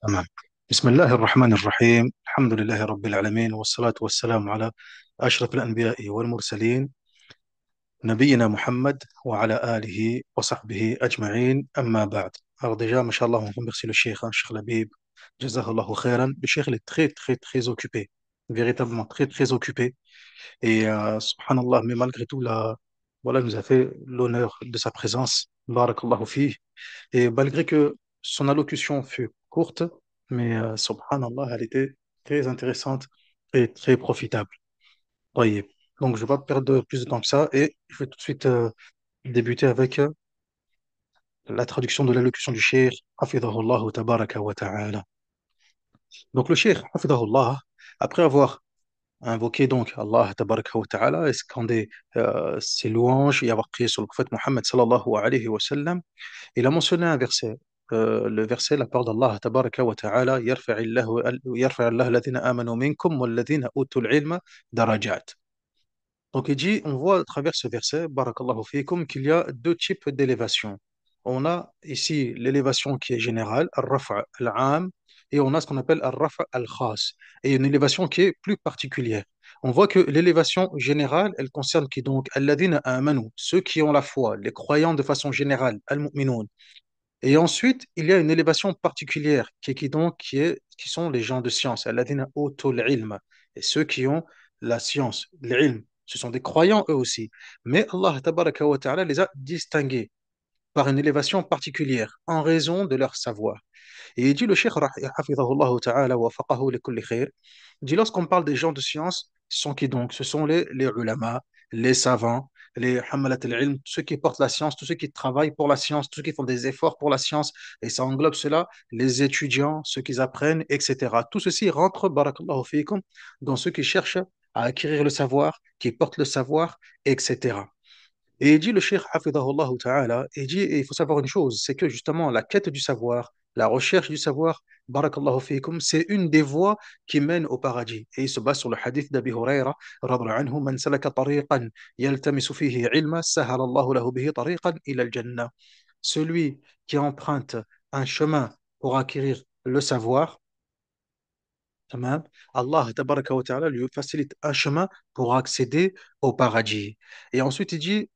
تمام. بسم الله الرحمن الرحيم، الحمد لله رب العالمين، والصلاة والسلام على أشرف الأنبياء والمرسلين، نبينا محمد وعلى آله وصحبه أجمعين. أما بعد. Alors déjà, Inch'Allah, on remercie le Cheikh, Cheikh Labib, Jazakallahu khairan. Le Cheikh, il est très, très, très occupé, véritablement très, très occupé. Et subhanallah, mais malgré tout, là, voilà, il nous a fait l'honneur de sa présence. Barakallahu fi. Et malgré que son allocution fut courte, mais subhanallah, elle était très intéressante et très profitable. Taïeb. Donc, je ne vais pas perdre plus de temps que ça et je vais tout de suite débuter avec la traduction de l'allocution du cheikh, Hafidahullah tabaraka wa ta'ala. Donc, le cheikh, Hafidahullah, après avoir invoqué donc Allah tabaraka wa ta'ala et scandé ses louanges et avoir prié sur le prophète Mohammed sallallahu alayhi wa sallam, il a mentionné un verset. Le verset, la parole d'Allah, tabaraka wa ta'ala, يرفع الله الذين آمنوا منكم والذين أوتوا العلم درجات. Donc il dit, on voit à travers ce verset, barakallahu fikum, qu'il y a deux types d'élévation. On a ici l'élévation qui est générale, al-raf' al-am, et on a ce qu'on appelle al-raf' al-khas, et une élévation qui est plus particulière. On voit que l'élévation générale, elle concerne qui donc? Alladhina amanu, ceux qui ont la foi, les croyants de façon générale, al-mu'minun. Et ensuite, il y a une élévation particulière qui sont les gens de science, alladhina utul ilma, et ceux qui ont la science, l'ilm. Ce sont des croyants eux aussi. Mais Allah tabaraka wa ta'ala les a distingués par une élévation particulière en raison de leur savoir. Et il dit le cheikh, hafidhahullah ta'ala wa faqahu li kulli khair, il dit lorsqu'on parle des gens de science, ce sont qui donc? Ce sont les ulama, les savants, les hamalat al-ilm, ceux qui portent la science, tous ceux qui travaillent pour la science, tous ceux qui font des efforts pour la science, et ça englobe cela, les étudiants, ceux qui apprennent, etc. Tout ceci rentre, barakallahu fikum, dans ceux qui cherchent à acquérir le savoir, qui portent le savoir, etc. Et il dit le cheikh Hafidahullah Ta'ala, il dit, et il faut savoir une chose, c'est que justement la quête du savoir, la recherche du savoir, barakallahu fikum, c'est une des voies qui mène au paradis. Et il se base sur le hadith d'Abi Huraira, radhiallahu anhu, man salaka tariqan yaltamisu fihi ilma, sahala Allahu lahu bihi tariqan ila al-jannah. Celui qui emprunte un chemin pour acquérir le savoir, tamam, Allah tabaraka wa ta'ala lui facilite un chemin pour accéder au paradis. Et ensuite il dit,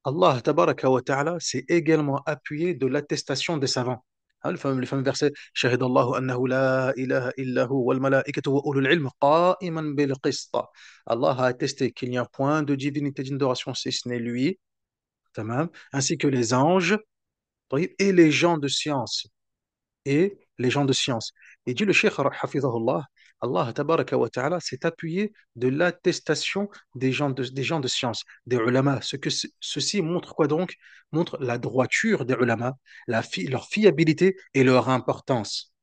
Allah tabaraka wa ta'ala s'est également appuyé de l'attestation des savants. Hein, le fameux verset Shahidallahu annahu la ilaha illahu wal malaikatu wa ulul ilm qa'iman bil qist. Allah a attesté qu'il n'y a point de divinité d'adoration si ce n'est lui, tamam, ainsi que les anges et les gens de science et les gens de science. Et dit le Cheikh Hafidahullah, Allah tabaraka wa ta'ala s'est appuyé de l'attestation des gens de science, des ulama. Ceci montre quoi donc? Montre la droiture des ulama, leur fiabilité et leur importance.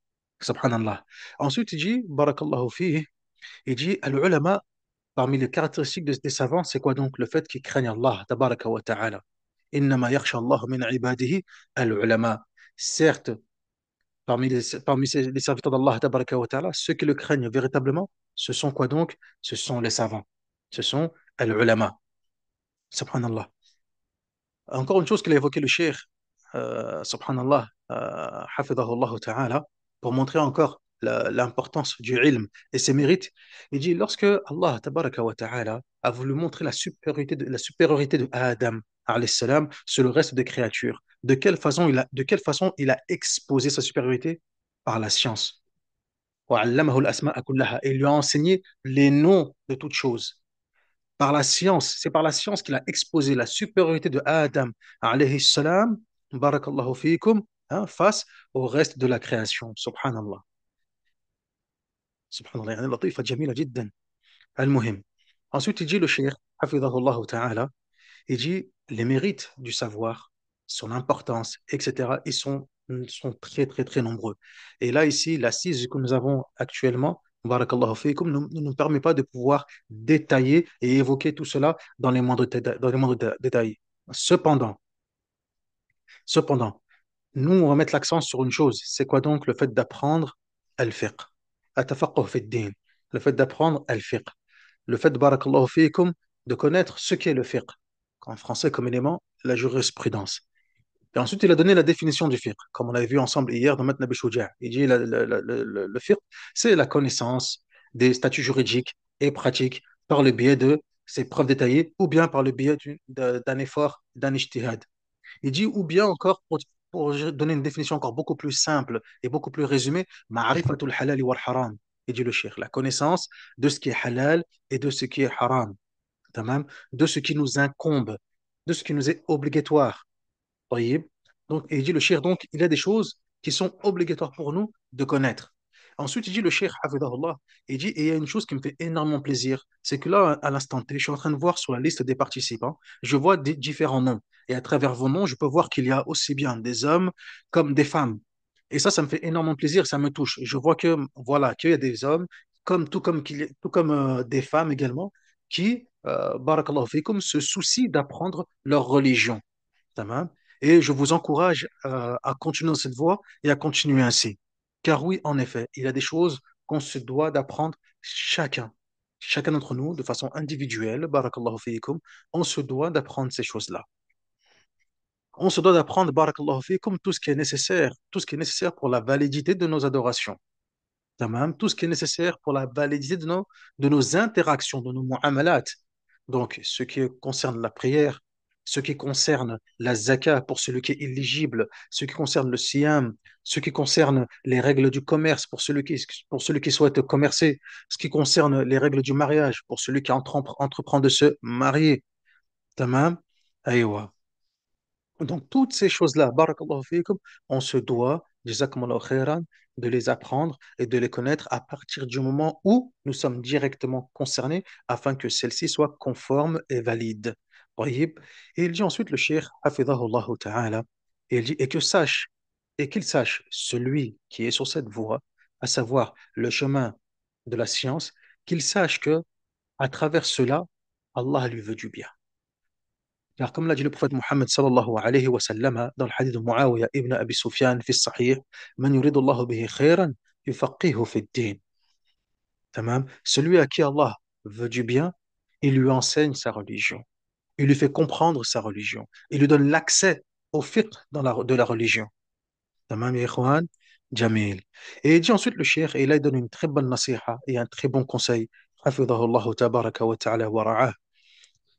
Subhanallah. Ensuite, il dit, barakallahu fihi, il dit, al-ulama, parmi les caractéristiques des savants, c'est quoi donc? Le fait qu'ils craignent Allah tabaraka wa ta'ala. Innama yakhsha Allah min ibadihi al-ulama. Certes, les serviteurs d'Allah, tabaraka wa ta'ala, ceux qui le craignent véritablement, ce sont quoi donc? Ce sont les savants. Ce sont al-ulama. Subhanallah. Encore une chose qu'il a évoqué le cheikh, subhanallah, hafidahullah ta'ala, pour montrer encore l'importance du ilm et ses mérites. Il dit, lorsque Allah tabaraka wa ta'ala a voulu montrer la supériorité de Adam alayhi salam sur le reste des créatures, de quelle façon il a exposé sa supériorité? Par la science. وعلمه الأسماء كلها. Et il lui a enseigné les noms de toutes choses par la science. C'est par la science qu'il a exposé la supériorité de Adam, alayhi salam, barakallahu fikum, hein, face au reste de la création. Subhanallah. Subhanallah. يعني لطيفة جميلة جدا. المهم. Ensuite, il dit le cheikh, hafidahullah ta'ala, il dit les mérites du savoir, son importance, etc., ils sont très, très, très nombreux. Et là, ici, l'assise que nous avons actuellement, barakallahu fikum, ne nous permet pas de pouvoir détailler et évoquer tout cela dans les moindres détails. Cependant, cependant, nous, on va mettre l'accent sur une chose. C'est quoi donc le fait d'apprendre al-fiqh? Atafaqquh fi din. Le fait d'apprendre al-fiqh. Le fait, barakallahu fikum, de connaître ce qu'est le fiqh. En français, comme élément, la jurisprudence. Et ensuite, il a donné la définition du fiqh, comme on l'avait vu ensemble hier dans Matn Abi Shouja'. Il dit le fiqh, c'est la connaissance des statuts juridiques et pratiques par le biais de ses preuves détaillées ou bien par le biais d'un effort, d'un ijtihad. Il dit, ou bien encore, pour donner une définition encore beaucoup plus simple et beaucoup plus résumée, ma'rifatul halal wal haram. Il dit le cheikh, la connaissance de ce qui est halal et de ce qui est haram. Tamam. De ce qui nous incombe, de ce qui nous est obligatoire. طيب. Donc, et il dit le cheikh, donc, il y a des choses qui sont obligatoires pour nous de connaître. Ensuite, il dit le cheikh, hafidahullah, il dit, et il y a une chose qui me fait énormément plaisir, c'est que là, à l'instant T, je suis en train de voir sur la liste des participants, je vois des différents noms. Et à travers vos noms, je peux voir qu'il y a aussi bien des hommes comme des femmes. Et ça me fait énormément plaisir, ça me touche. Je vois que, voilà, qu'il y a des hommes, tout comme des femmes également, qui, barakallahu fikum, se soucient d'apprendre leur religion. Tamam. Et je vous encourage à continuer dans cette voie et à continuer ainsi. Car oui, en effet, il y a des choses qu'on se doit d'apprendre chacun d'entre nous, de façon individuelle, barakallahu fiikum, on se doit d'apprendre ces choses-là. On se doit d'apprendre, barakallahu fiikum, tout ce qui est nécessaire pour la validité de nos adorations. Tamam, tout ce qui est nécessaire pour la validité de nos interactions, de nos mu'amalat. Donc, ce qui concerne la prière, ce qui concerne la zaka pour celui qui est éligible, ce qui concerne le siyam, ce qui concerne les règles du commerce pour celui qui souhaite commercer, ce qui concerne les règles du mariage pour celui qui entreprend de se marier. Tamam, aywa. Donc, toutes ces choses-là, barakallahu fikum, on se doit, jazakumullahu khairan, de les apprendre et de les connaître à partir du moment où nous sommes directement concernés afin que celles-ci soient conformes et valides. Tayyib. Et il dit ensuite, le cheikh, hafidhahullahu ta'ala, et il dit, et qu'il sache, celui qui est sur cette voie, à savoir le chemin de la science, qu'il sache que à travers cela, Allah lui veut du bien. Car comme l'a dit le prophète Mohammed sallallahu alayhi wa sallam dans le hadith de Muawiyah ibn Abi Sufyan fi sahih, Man yuridullahu bihi khayran yufaqihu fi din. Tamam. Celui à qui Allah veut du bien, il lui enseigne sa religion. Il lui fait comprendre sa religion. Il lui donne l'accès au fiqh de la religion. Tamam, ya ikhwan? Jamil. Et il dit ensuite le cheikh, et là il donne une très bonne nasiha et un très bon conseil. Hafidhahullahu tabaraka wa ta'ala wa ra'ah.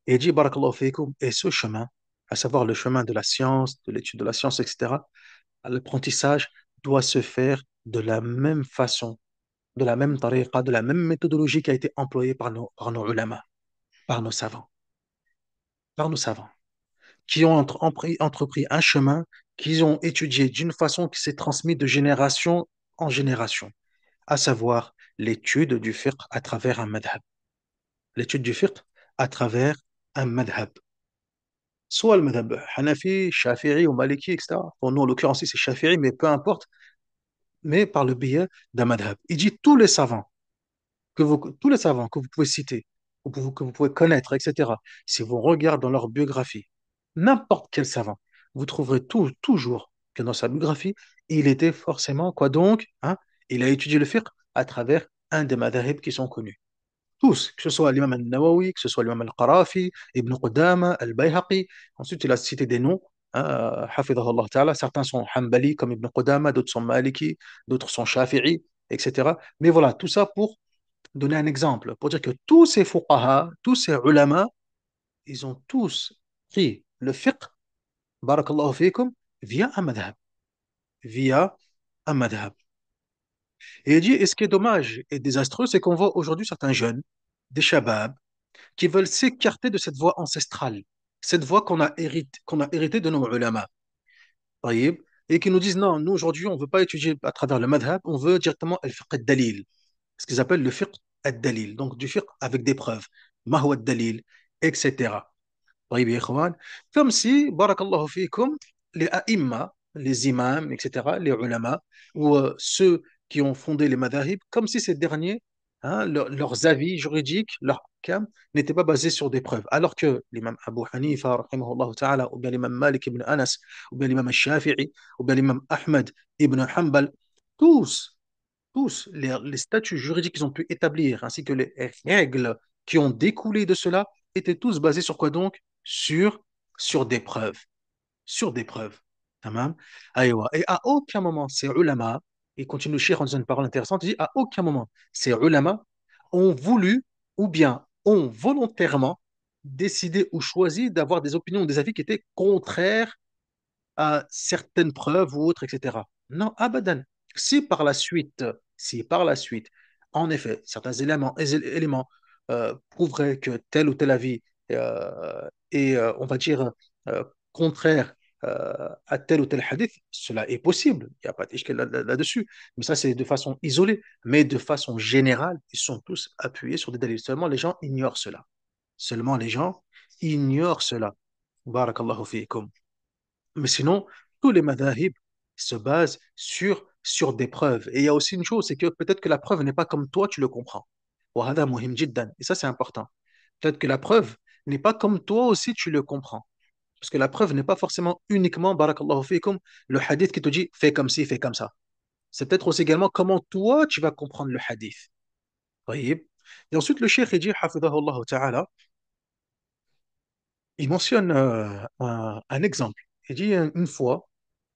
Et il dit, barakallahu fikum, et ce chemin, à savoir le chemin de la science, de l'étude de la science, etc., l'apprentissage doit se faire de la même façon, de la même tariqa, de la même méthodologie qui a été employée par nos ulama, par nos savants, par nos savants, qui ont entrepris un chemin qu'ils ont étudié d'une façon qui s'est transmise de génération en génération, à savoir l'étude du fiqh à travers un madhab. L'étude du fiqh à travers un madhab. Soit le madhab Hanafi, Shafi'i ou Maliki, etc. Pour nous, en l'occurrence, ici, c'est Shafi'i, mais peu importe, mais par le biais d'un madhab. Il dit tous les savants que vous pouvez citer, que vous pouvez connaître, etc. Si vous regardez dans leur biographie, n'importe quel savant, vous trouverez toujours que dans sa biographie, il était forcément, quoi donc, hein, il a étudié le fiqh à travers un des madhab qui sont connus. Tous, que ce soit l'imam al-Nawawi, que ce soit l'imam al-Qarafi, Ibn Qudama, al-Bayhaqi. Ensuite, il a cité des noms, hafidhahullah ta'ala. Certains sont Hanbali, comme Ibn Qudama, d'autres sont Maliki, d'autres sont Shafi'i, etc. Mais voilà, tout ça pour donner un exemple, pour dire que tous ces fuqaha, tous ces ulama, ils ont tous pris le fiqh, barakallahu fikum, via un madhab. Via un madhab. Et il dit, et ce qui est dommage et désastreux, c'est qu'on voit aujourd'hui certains jeunes, des shabab, qui veulent s'écarter de cette voie ancestrale, cette voie qu'on a héritée de nos ulama, طيب, et qui nous disent non, nous aujourd'hui on ne veut pas étudier à travers le madhab, on veut directement le fiqh al-dalil, ce qu'ils appellent le fiqh al-dalil, donc du fiqh avec des preuves, ma huwa al-dalil, etc. طيب يا إخوان, comme si, barakallahu fikum, les aïmma, les imams, etc., les ulama, ou ceux qui ont fondé les madhahib, comme si ces derniers, hein, leurs avis juridiques, leurs ahkam, n'étaient pas basés sur des preuves. Alors que l'imam Abu Hanifa, rahimahullah ta'ala, ou bien l'imam Malik ibn Anas, ou bien l'imam Shafi'i, ou bien l'imam Ahmed ibn Hanbal, tous, tous les statuts juridiques qu'ils ont pu établir, ainsi que les règles qui ont découlé de cela, étaient tous basés sur quoi donc? Sur, sur des preuves. Sur des preuves. Tamam. Aïwa. Et à aucun moment, ces ulama, il continue le cheikh en disant une parole intéressante, il dit à aucun moment, ces ulama ont voulu ou bien ont volontairement décidé ou choisi d'avoir des opinions ou des avis qui étaient contraires à certaines preuves ou autres, etc. Non, abadan. Si par la suite, si par la suite, en effet, certains éléments prouveraient que tel ou tel avis est, on va dire, contraire à tel ou tel hadith, cela est possible. Il n'y a pas d'ishkal là-dessus. Mais ça, c'est de façon isolée. Mais de façon générale, ils sont tous appuyés sur des dalils. Seulement, les gens ignorent cela. Seulement, les gens ignorent cela. Barakallahu fiikum. Mais sinon, tous les madhahib se basent sur des preuves. Et il y a aussi une chose, c'est que peut-être que la preuve n'est pas comme toi, tu le comprends. وهذا مهم جداً. Et ça, c'est important. Peut-être que la preuve n'est pas comme toi aussi, tu le comprends. Parce que la preuve n'est pas forcément uniquement, barakallahu fikum, le hadith qui te dit fais comme ci, fais comme ça. C'est peut-être aussi également comment toi, tu vas comprendre le hadith. طيب. Et ensuite, le cheikh, il dit, hafidahullah ta'ala, il mentionne un exemple. Il dit une fois,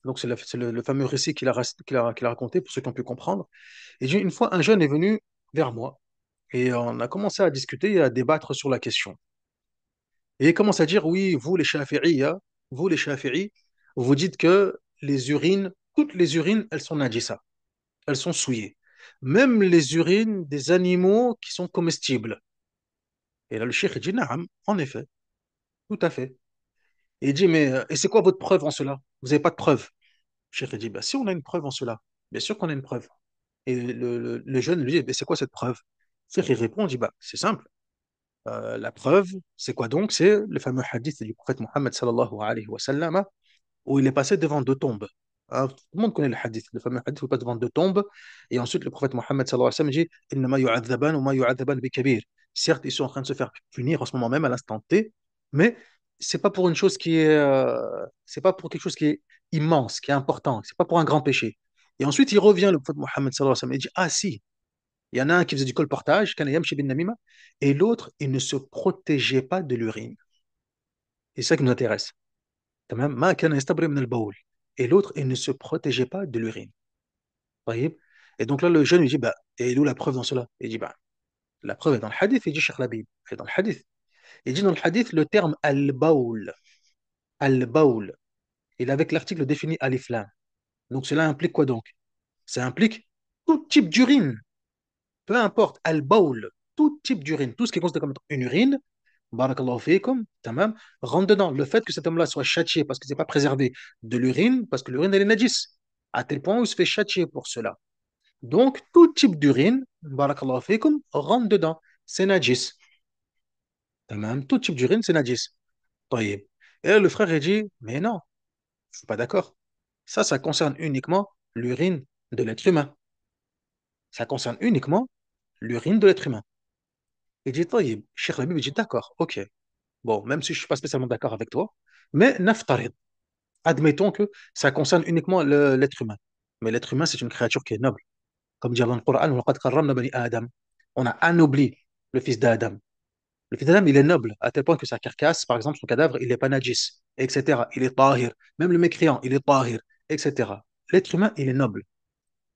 donc c'est le fameux récit qu'il a raconté pour ceux qui ont pu comprendre. Et une fois, un jeune est venu vers moi et on a commencé à discuter et à débattre sur la question. Et il commence à dire, oui, vous les Shafi'is, hein, vous les Shafi'is, vous dites que les urines, toutes les urines, elles sont najisa, elles sont souillées. Même les urines des animaux qui sont comestibles. Et là, le cheikh il dit, naam, en effet, tout à fait. Et il dit, mais et c'est quoi votre preuve en cela? Vous n'avez pas de preuve. Le cheikh il dit, bah, si on a une preuve en cela, bien sûr qu'on a une preuve. Et le jeune lui dit, mais c'est quoi cette preuve? Cheikh il répond, il dit, bah, c'est simple. La preuve, c'est quoi donc? C'est le fameux hadith du prophète Mohammed sallallahu alayhi wa sallam, où il est passé devant deux tombes. Hein, tout le monde connaît le hadith, le fameux hadith où il passe devant deux tombes. Et ensuite, le prophète Mohammed sallallahu alayhi wa sallam dit, Innama yu'adhaban ou ma yu'adhaban bi kabir. Certes, ils sont en train de se faire punir en ce moment même, à l'instant T, mais c'est pas pour une chose qui est, c'est pas pour quelque chose qui est immense, qui est important, c'est pas pour un grand péché. Et ensuite, il revient, le prophète Mohammed sallallahu alayhi wa sallam, et dit, ah si, il y en a un qui faisait du colportage, kana yamshi bin namima, et l'autre, il ne se protégeait pas de l'urine. Et c'est ça qui nous intéresse. تمام ما كان يستبرئ من البول. Et l'autre, il ne se protégeait pas de l'urine. طيب. Et donc là, le jeune lui dit, bah, et où la preuve dans cela? Il dit, bah, la preuve est dans le hadith. Il dit, Cheikh Labib, c'est dans le hadith. Il dit dans le hadith le terme al-bawl, il avec l'article défini alif lam. Donc cela implique quoi donc? Ça implique tout type d'urine, peu importe, al-bawl, tout type d'urine, tout ce qui est considéré comme une urine, barakallahu fikum, tamam, rentre dedans. Le fait que cet homme-là soit châtié parce qu'il ne s'est pas préservé de l'urine, parce que l'urine, elle est najis, à tel point où il se fait châtier pour cela. Donc, tout type d'urine, barakallahu fikum, rentre dedans. C'est najis. Tamam, tout type d'urine, c'est najis. طيب. Et là, le frère, il dit, mais non, je ne suis pas d'accord. Ça concerne uniquement l'urine de l'être humain. Ça concerne uniquement l'urine de l'être humain. Il dit, طيب, Cheikh Labib, il dit, d'accord, ok. Bon, même si je ne suis pas spécialement d'accord avec toi, mais naftarid. Admettons que ça concerne uniquement l'être humain. Mais l'être humain, c'est une créature qui est noble. Comme dit dans le Coran, وَلَقَدْ كَرَّمْنَا بَنِي آدَمَ. On a anobli le fils d'Adam. Le fils d'Adam, il est noble, à tel point que sa carcasse, par exemple, son cadavre, il n'est pas najis, etc. Il est tahir. Même le mécréant, il est tahir, etc. L'être humain, il est noble.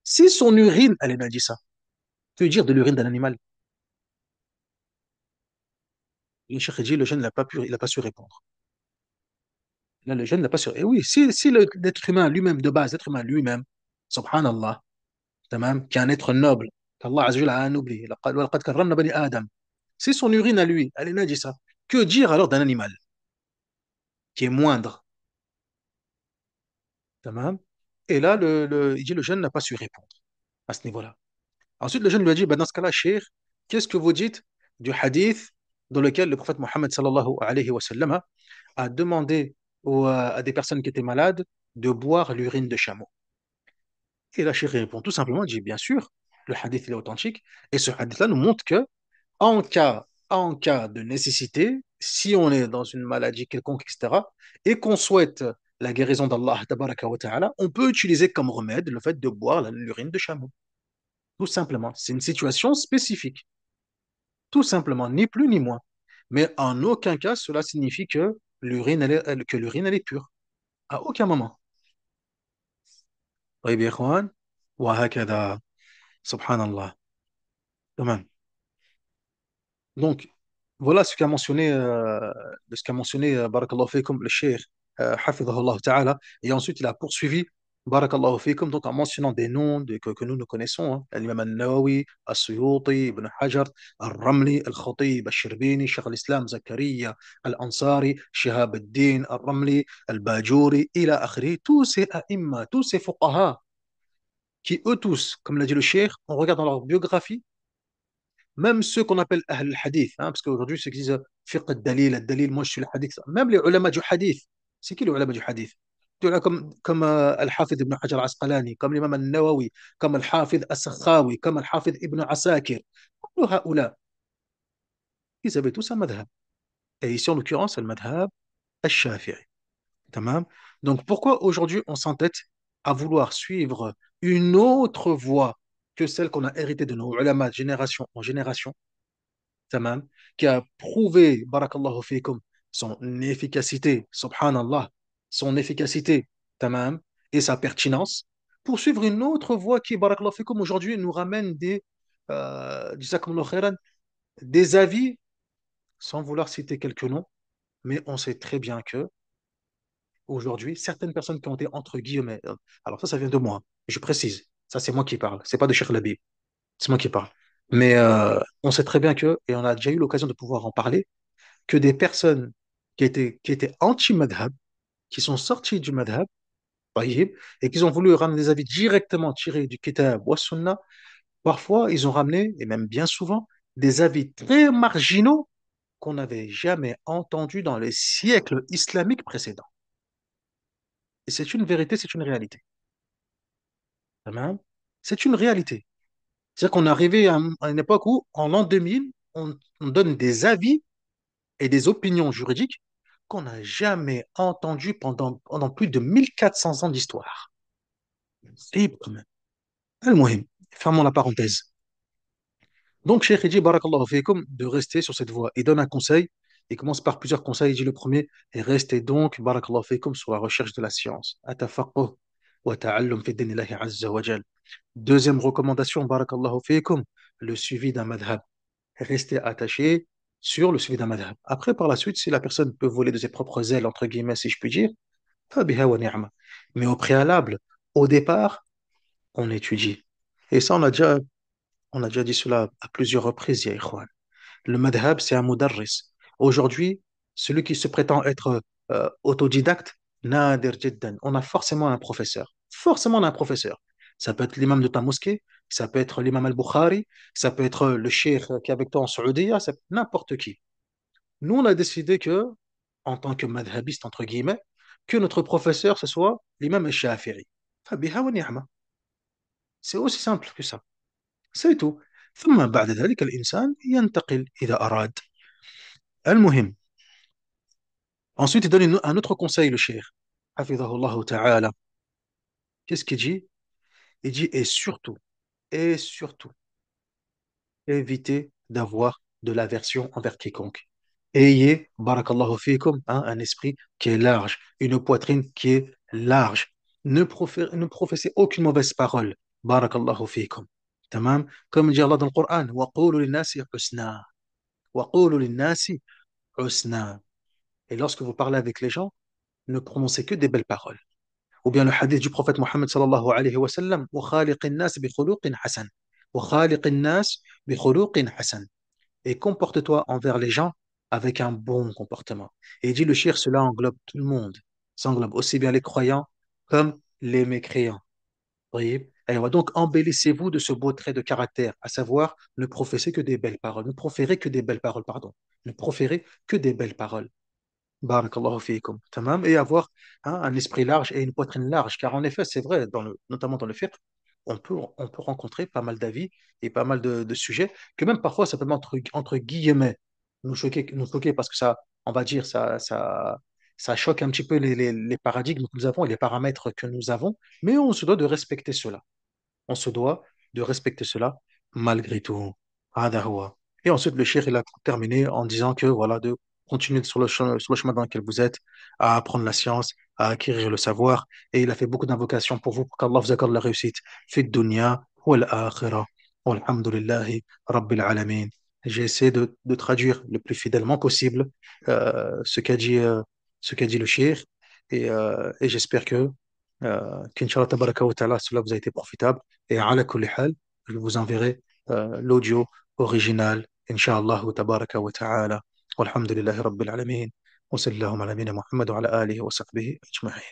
Si son urine, elle est najisa, que dire de l'urine d'un animal? Le cheikh dit, le jeune n'a pas pu, il n'a pas su répondre. Là, le jeune n'a pas su. Et oui, si l'être humain lui-même, de base, l'être humain lui-même, subhanallah, tamam, qui est un être noble, qu'Allah Azza wa Jalla a anobli, وَلَقَدْ كَرَّمْنَا بَنِي آدَمَ. Si son urine à lui, elle est najisa, que dire alors d'un animal qui est moindre? Tamam. Et là, il dit le jeune n'a pas su répondre à ce niveau-là. Ensuite, le jeune lui a dit, bah, dans ce cas-là, cheikh, qu'est-ce que vous dites du hadith dans lequel le prophète Mohammed sallallahu alayhi wa sallam a demandé à des personnes qui étaient malades de boire l'urine de chameau? Et là, cheikh répond tout simplement, il dit, bien sûr, le hadith il est authentique, et ce hadith-là nous montre que en cas de nécessité, si on est dans une maladie quelconque, etc., et qu'on souhaite la guérison d'Allah, tabaraka wa ta'ala, on peut utiliser comme remède le fait de boire l'urine de chameau. Tout simplement. C'est une situation spécifique. Tout simplement, ni plus ni moins. Mais en aucun cas, cela signifie que l'urine, elle est pure. À aucun moment. طيب يا إخوان، وهكذا. سبحان الله. تمام. Donc, voilà ce qu'a mentionné Barakallahu Fikoum, le Cheikh Hafidhahullah Ta'ala. Et ensuite, il a poursuivi Barakallahu Fikoum, donc en mentionnant des noms que nous connaissons, hein, l'imam al-Nawawi, al-Suyuti, Ibn Hajar, al-Ramli, al-Khatib, al-Shirbini, Cheikh al-Islam, Zakaria, al-Ansari, Shihab al-Din, al-Ramli, al-Bajuri, ila akhri, tous ces a'imma, tous ces fuqaha, qui eux tous, comme l'a dit le Cheikh, on regarde dans leur biographie, même ceux qu'on appelle Ahl al-Hadith, hein, parce qu'aujourd'hui, ceux qui disent fiqh al-Dalil, moi je suis le Hadith, même les ulama du Hadith, c'est qui les ulama du Hadith? Tu vois, comme Al-Hafid ibn Hajar al-Asqalani, comme l'imam al-Nawawi, comme Al-Hafid al-Sakhawi, comme Al-Hafid ibn Asakir, tous هؤلاء, ils avaient tous un madhab. Et ici, en l'occurrence, c'est le madhab al-Shafi'i. Tamam. Donc, pourquoi aujourd'hui on s'entête à vouloir suivre une autre voie que celle qu'on a héritée de nos ulama de génération en génération, tamam, qui a prouvé, barakallahu fikum, son efficacité, subhanallah, son efficacité, tamam, et sa pertinence, pour suivre une autre voie qui, barakallahu fikum, aujourd'hui nous ramène jazakumullahu khairan, des avis, sans vouloir citer quelques noms, mais on sait très bien que aujourd'hui, certaines personnes qui ont été entre guillemets, alors ça vient de moi, je précise, ça c'est moi qui parle, c'est pas de Cheikh Labi, c'est moi qui parle. Mais on sait très bien que, et on a déjà eu l'occasion de pouvoir en parler, que des personnes qui étaient anti-madhab, qui sont sorties du madhab, tayyib, et qui ont voulu ramener des avis directement tirés du kitab ou sunnah, parfois ils ont ramené, et même bien souvent, des avis très marginaux qu'on n'avait jamais entendus dans les siècles islamiques précédents. Et c'est une vérité, c'est une réalité. Tamam. C'est une réalité. C'est-à-dire qu'on est arrivé à une époque où, en l'an 2000, on donne des avis et des opinions juridiques qu'on n'a jamais entendues pendant plus de 1400 ans d'histoire. C'est quand même. Al-Muhim, fermons la parenthèse. Donc, Cheikh il dit, barakallahu fikum, de rester sur cette voie. Il donne un conseil. Il commence par plusieurs conseils. Il dit le premier, et restez donc, barakallahu fikum, sur la recherche de la science. Atafaqquh wa ta'allum fi dinillahi azza wa jal. Deuxième recommandation, barakallahu fikum, le suivi d'un madhab. Rester attaché sur le suivi d'un madhab. Après, par la suite, si la personne peut voler de ses propres ailes, entre guillemets, si je puis dire, fa biha wa ni'ma. Mais au préalable, au départ, on étudie. Et ça, on a déjà dit cela à plusieurs reprises, ya ikhwan. Le madhab, c'est un mudarris. Aujourd'hui, celui qui se prétend être autodidacte, nadir jiddan. On a forcément un professeur. Forcément, on a un professeur. Ça peut être l'imam de ta mosquée, ça peut être l'imam al-Bukhari, ça peut être le cheikh qui est avec toi en Saoudia, n'importe qui. Nous, on a décidé que, en tant que madhabiste, entre guillemets, que notre professeur, ce soit l'imam al-Shafi'i. Fabiha wa ni'ma. C'est aussi simple que ça. C'est tout. ثم بعد ذلك الإنسان ينتقل إذا أراد. المهم. Ensuite, il donne un autre conseil, le cheikh. Hafidhahullah ta'ala. Qu'est-ce qu'il dit? Il dit, et surtout, évitez d'avoir de l'aversion envers quiconque. Ayez, barakallahu fikum, hein, un esprit qui est large, une poitrine qui est large. Ne professez aucune mauvaise parole. Barakallahu fikum. Tamam? Comme dit Allah dans le Coran, وَقُولُوا لِلنَّاسِ حُسْنًا. وَقُولُوا لِلنَّاسِ حُسْنًا. Et lorsque vous parlez avec les gens, ne prononcez que des belles paroles. Ou bien le hadith du prophète Mohammed sallallahu alayhi wa sallam, وَخَالِقِ النَّاسِ بِخُلُقٍ حَسَنٍ. وَخَالِقِ النَّاسِ بِخُلُقٍ حَسَنٍ. Et comporte-toi envers les gens avec un bon comportement. Et il dit le shir, cela englobe tout le monde. Ça englobe aussi bien les croyants comme les mécréants. Voyez. Et on va donc embellissez-vous de ce beau trait de caractère, à savoir ne professez que des belles paroles. Ne proférez que des belles paroles, pardon. Ne proférez que des belles paroles. Barakallahu fiikum. Tamam. Et avoir hein, un esprit large et une poitrine large. Car en effet, c'est vrai, notamment dans le fiqh, on peut rencontrer pas mal d'avis et pas mal de sujets que même parfois ça peut entre guillemets nous choquer parce que ça, on va dire, ça choque un petit peu les paradigmes que nous avons et les paramètres que nous avons, mais on se doit de respecter cela. On se doit de respecter cela malgré tout. Hada huwa. Et ensuite, le cheikh, il a terminé en disant que voilà, de continuez sur le chemin dans lequel vous êtes, à apprendre la science, à acquérir le savoir. Et il a fait beaucoup d'invocations pour vous, pour qu'Allah vous accorde la réussite. Fi dunya wal akhirah. Walhamdulillahi rabbil alamin. J'ai essayé de traduire le plus fidèlement possible ce qu'a dit le shir. Et j'espère qu'Inch'Allah tabaraka wa ta'ala, cela vous a été profitable. Et ala kulli hal, je vous enverrai l'audio original, Inch'Allah tabaraka wa ta'ala. والحمد لله رب العالمين وصلى اللهم على نبينا محمد وعلى آله وصحبه أجمعين